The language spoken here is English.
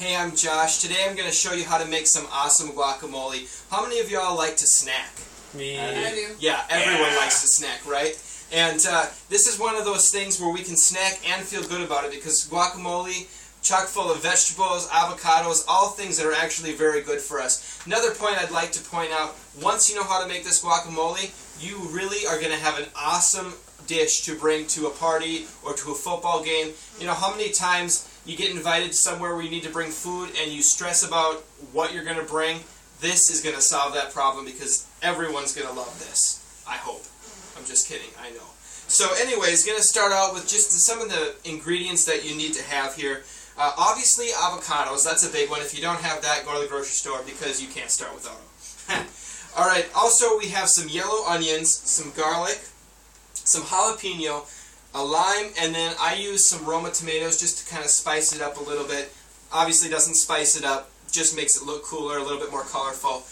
Hey, I'm Josh. Today I'm going to show you how to make some awesome guacamole. How many of y'all like to snack? Me. I do. Yeah, everyone likes to snack, right? And this is one of those things where we can snack and feel good about it because guacamole, chock full of vegetables, avocados, all things that are actually very good for us. Another point I'd like to point out, once you know how to make this guacamole, you really are going to have an awesome dish to bring to a party or to a football game. You know, how many times you get invited somewhere where you need to bring food and you stress about what you're going to bring? This is going to solve that problem because everyone's going to love this. I hope. I'm just kidding, I know. So anyways, going to start out with just some of the ingredients that you need to have here. Obviously avocados, that's a big one. If you don't have that, go to the grocery store because you can't start without them. Alright, also we have some yellow onions, some garlic, some jalapeno, a lime, and then I use some Roma tomatoes just to kind of spice it up a little bit. Obviously doesn't spice it up, just makes it look cooler, a little bit more colorful.